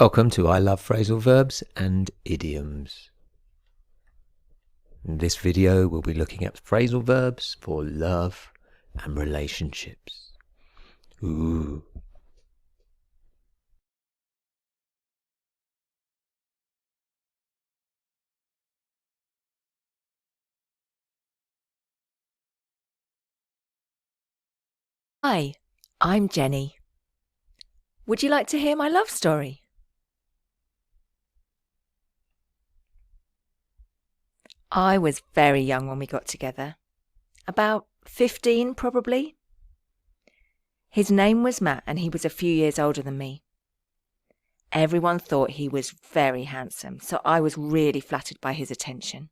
Welcome to I Love Phrasal Verbs and Idioms. In this video we'll be looking at phrasal verbs for love and relationships. Ooh. Hi, I'm Jenny. Would you like to hear my love story? I was very young when we got together. About 15 probably. His name was Matt and he was a few years older than me. Everyone thought he was very handsome, so I was really flattered by his attention.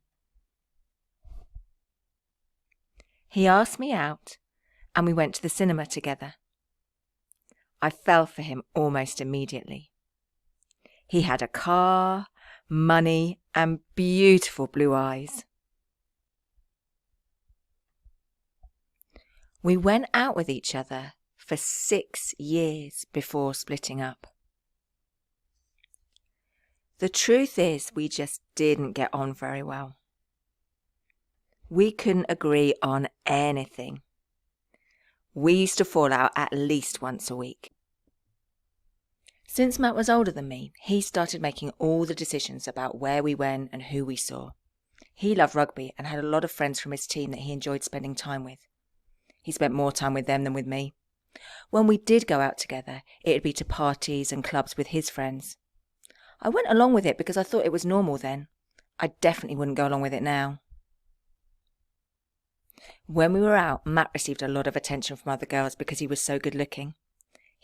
He asked me out and we went to the cinema together. I fell for him almost immediately. He had a car, money, and beautiful blue eyes. We went out with each other for 6 years before splitting up. The truth is, we just didn't get on very well. We couldn't agree on anything. We used to fall out at least once a week. Since Matt was older than me, he started making all the decisions about where we went and who we saw. He loved rugby and had a lot of friends from his team that he enjoyed spending time with. He spent more time with them than with me. When we did go out together, it would be to parties and clubs with his friends. I went along with it because I thought it was normal then. I definitely wouldn't go along with it now. When we were out, Matt received a lot of attention from other girls because he was so good looking.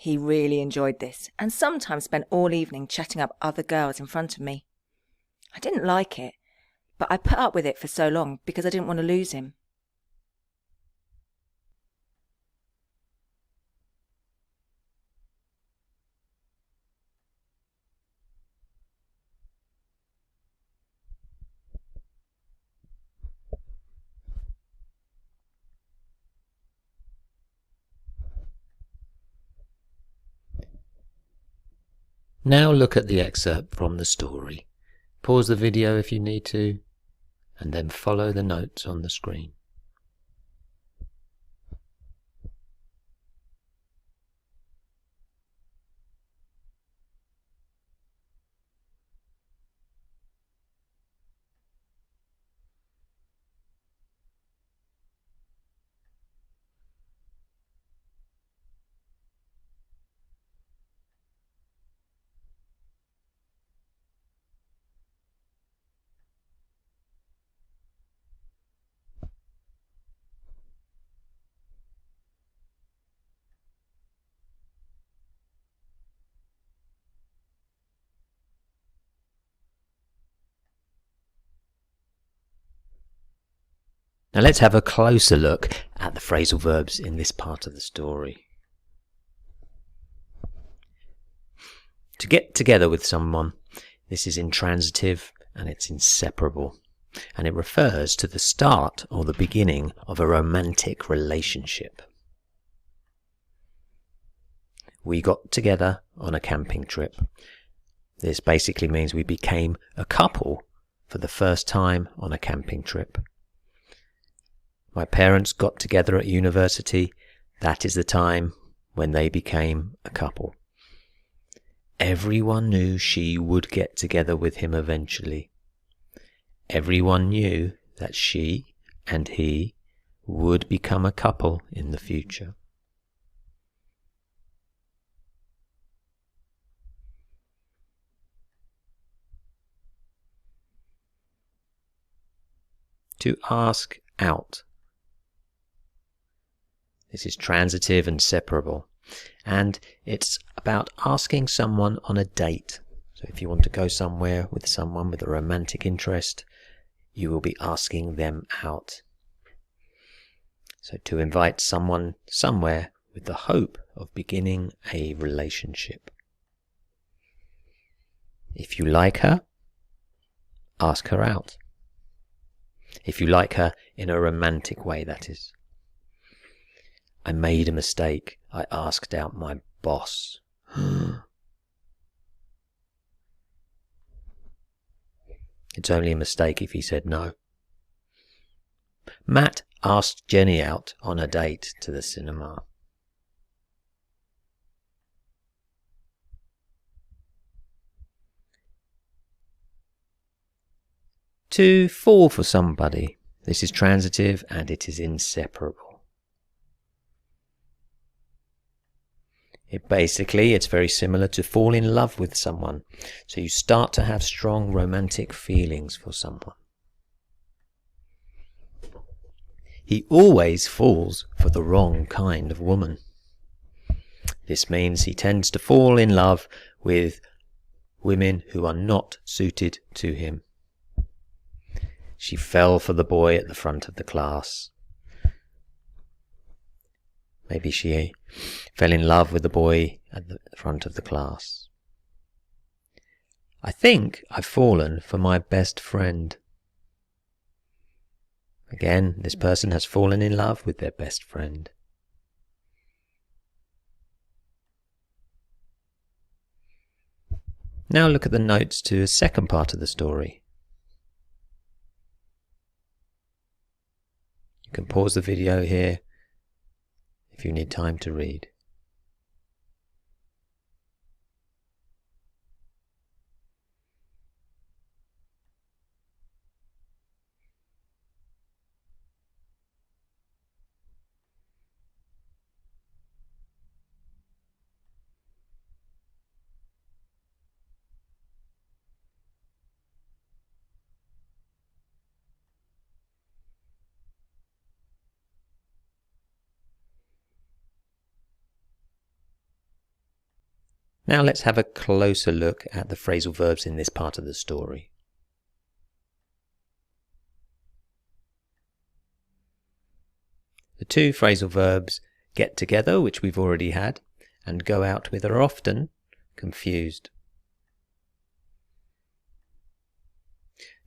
He really enjoyed this and sometimes spent all evening chatting up other girls in front of me. I didn't like it, but I put up with it for so long because I didn't want to lose him. Now look at the excerpt from the story. Pause the video if you need to, and then follow the notes on the screen. Now let's have a closer look at the phrasal verbs in this part of the story. To get together with someone, this is intransitive and it's inseparable, and it refers to the start or the beginning of a romantic relationship. We got together on a camping trip. This basically means we became a couple for the first time on a camping trip. My parents got together at university. That is the time when they became a couple. Everyone knew she would get together with him eventually. Everyone knew that she and he would become a couple in the future. To ask out. This is transitive and separable, and it's about asking someone on a date. So if you want to go somewhere with someone with a romantic interest, you will be asking them out. So to invite someone somewhere with the hope of beginning a relationship. If you like her, ask her out. If you like her in a romantic way, that is. I made a mistake. I asked out my boss. It's only a mistake if he said no. Matt asked Jennie out on a date to the cinema. To fall for somebody. This is transitive and it is inseparable. It's very similar to fall in love with someone. So you start to have strong romantic feelings for someone. He always falls for the wrong kind of woman. This means he tends to fall in love with women who are not suited to him. She fell for the boy at the front of the class. Maybe she fell in love with the boy at the front of the class. I think I've fallen for my best friend. Again, this person has fallen in love with their best friend. Now look at the notes to the second part of the story. You can pause the video here if you need time to read. Now let's have a closer look at the phrasal verbs in this part of the story. The two phrasal verbs get together, which we've already had, and go out with are often confused.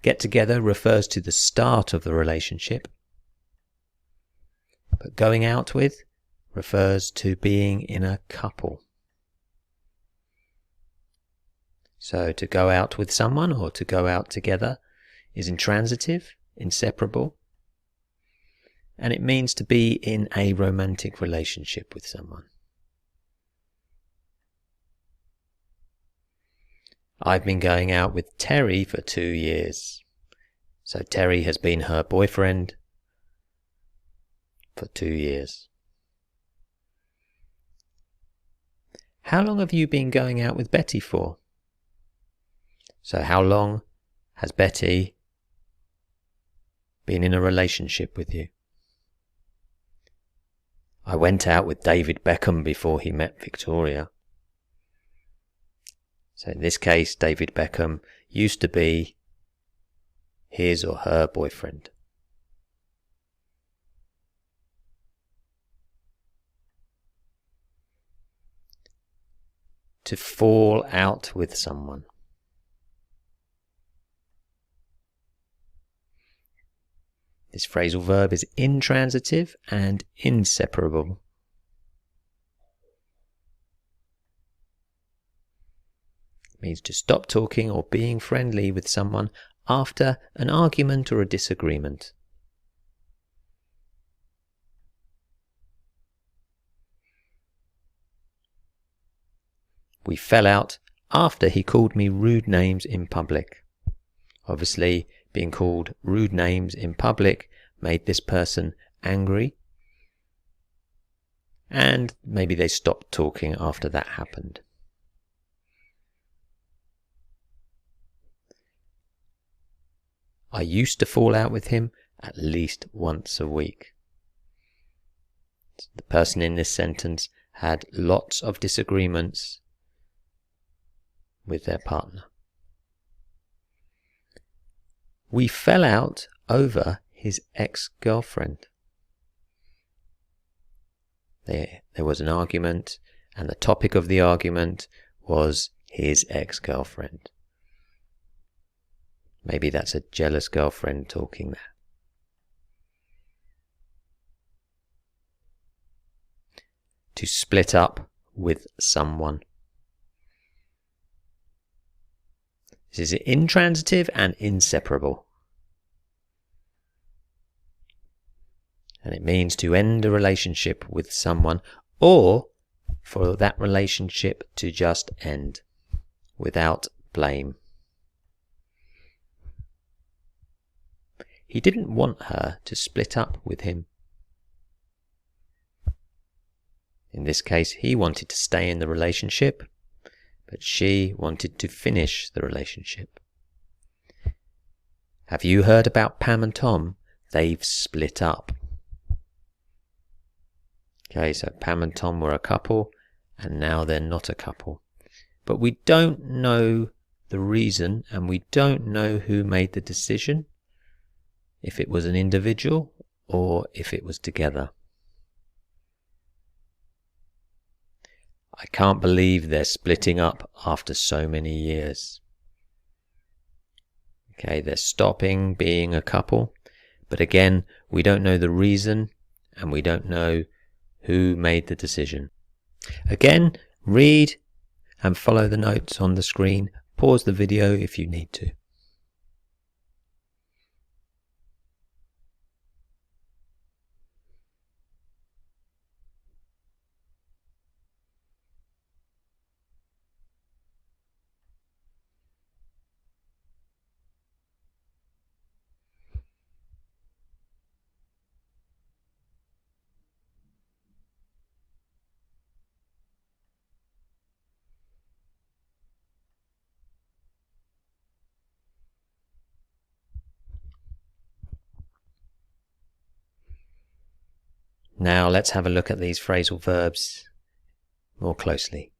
Get together refers to the start of the relationship, but going out with refers to being in a couple. So to go out with someone or to go out together is intransitive, inseparable, and it means to be in a romantic relationship with someone. I've been going out with Terry for 2 years. So Terry has been her boyfriend for 2 years. How long have you been going out with Betty for? So how long has Betty been in a relationship with you? I went out with David Beckham before he met Victoria. So in this case, David Beckham used to be his or her boyfriend. To fall out with someone. This phrasal verb is intransitive and inseparable. It means to stop talking or being friendly with someone after an argument or a disagreement. We fell out after he called me rude names in public. Obviously, being called rude names in public made this person angry, and maybe they stopped talking after that happened. I used to fall out with him at least once a week. The person in this sentence had lots of disagreements with their partner. We fell out over his ex-girlfriend. There was an argument, and the topic of the argument was his ex-girlfriend. Maybe that's a jealous girlfriend talking there. To split up with someone. This is intransitive and inseparable. And it means to end a relationship with someone, or for that relationship to just end without blame. He didn't want her to split up with him. In this case, he wanted to stay in the relationship, but she wanted to finish the relationship. Have you heard about Pam and Tom? They've split up. Okay, so Pam and Tom were a couple, and now they're not a couple. But we don't know the reason, and we don't know who made the decision, if it was an individual or if it was together. I can't believe they're splitting up after so many years. Okay, they're stopping being a couple, but again, we don't know the reason, and we don't know who made the decision. Again, read and follow the notes on the screen. Pause the video if you need to. Now let's have a look at these phrasal verbs more closely.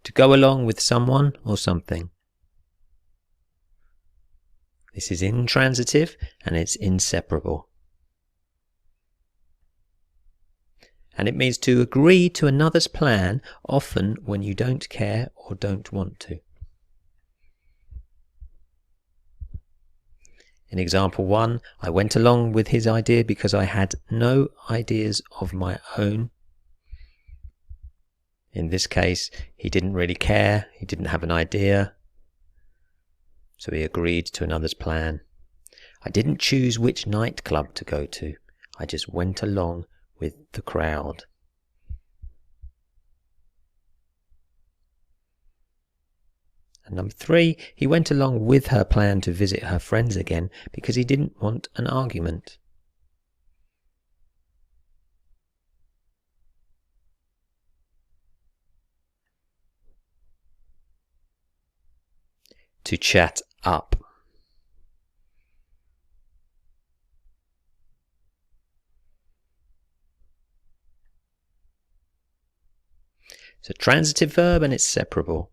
To go along with someone or something. This is intransitive and it's inseparable. And it means to agree to another's plan, often when you don't care or don't want to. In example 1, I went along with his idea because I had no ideas of my own. In this case, he didn't really care, he didn't have an idea, so he agreed to another's plan. I didn't choose which nightclub to go to, I just went along with the crowd. And number 3, he went along with her plan to visit her friends again because he didn't want an argument. To chat up. It's a transitive verb and it's separable.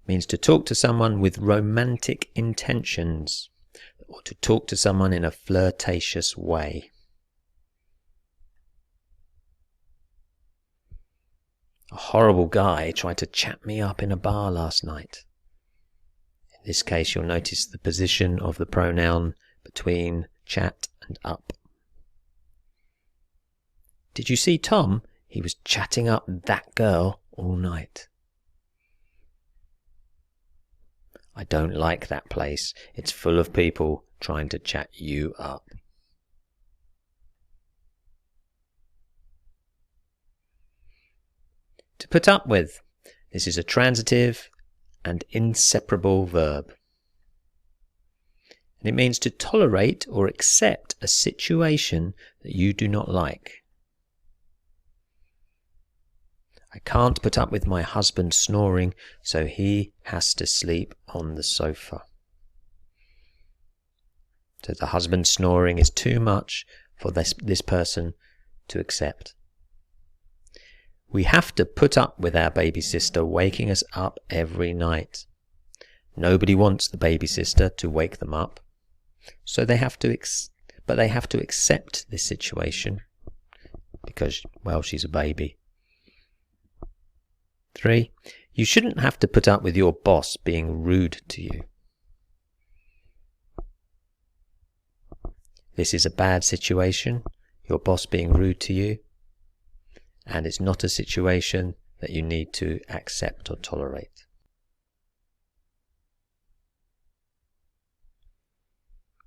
Means to talk to someone with romantic intentions, or to talk to someone in a flirtatious way. A horrible guy tried to chat me up in a bar last night. In this case, you'll notice the position of the pronoun between chat and up. Did you see Tom? He was chatting up that girl all night. I don't like that place. It's full of people trying to chat you up. To put up with. This is a transitive and inseparable verb. And it means to tolerate or accept a situation that you do not like. I can't put up with my husband snoring, so he has to sleep on the sofa. So the husband snoring is too much for this person to accept. We have to put up with our baby sister waking us up every night. Nobody wants the baby sister to wake them up, so they have to accept this situation because, well, she's a baby. 3. You shouldn't have to put up with your boss being rude to you. This is a bad situation, your boss being rude to you. and it's not a situation that you need to accept or tolerate.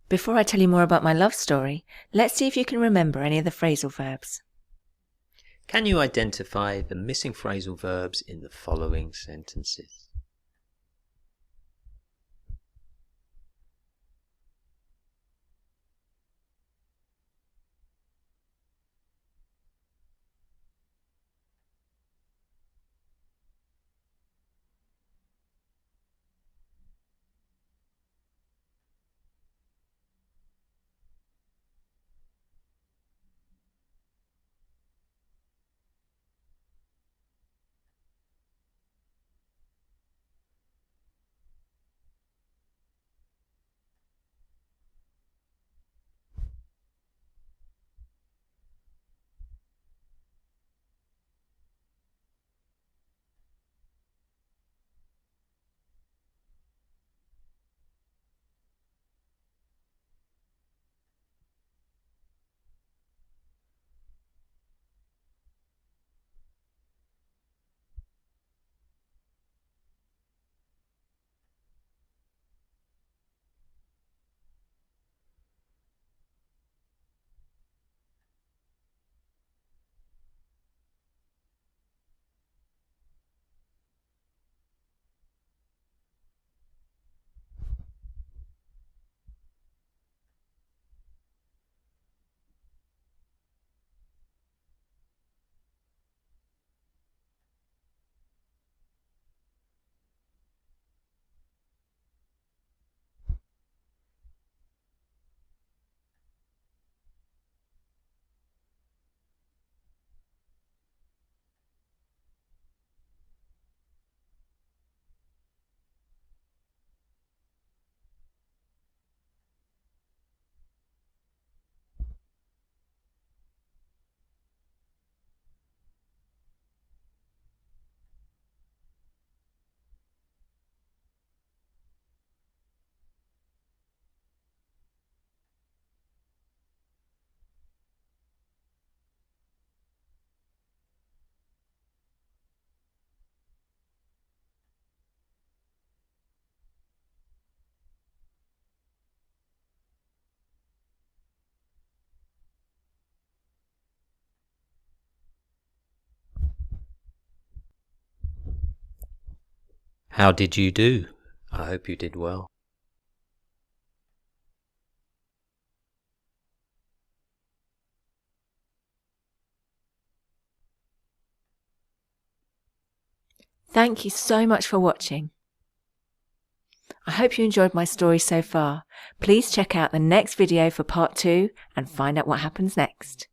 Before I tell you more about my love story, let's see if you can remember any of the phrasal verbs. Can you identify the missing phrasal verbs in the following sentences? How did you do? I hope you did well. Thank you so much for watching. I hope you enjoyed my story so far. Please check out the next video for part 2 and find out what happens next.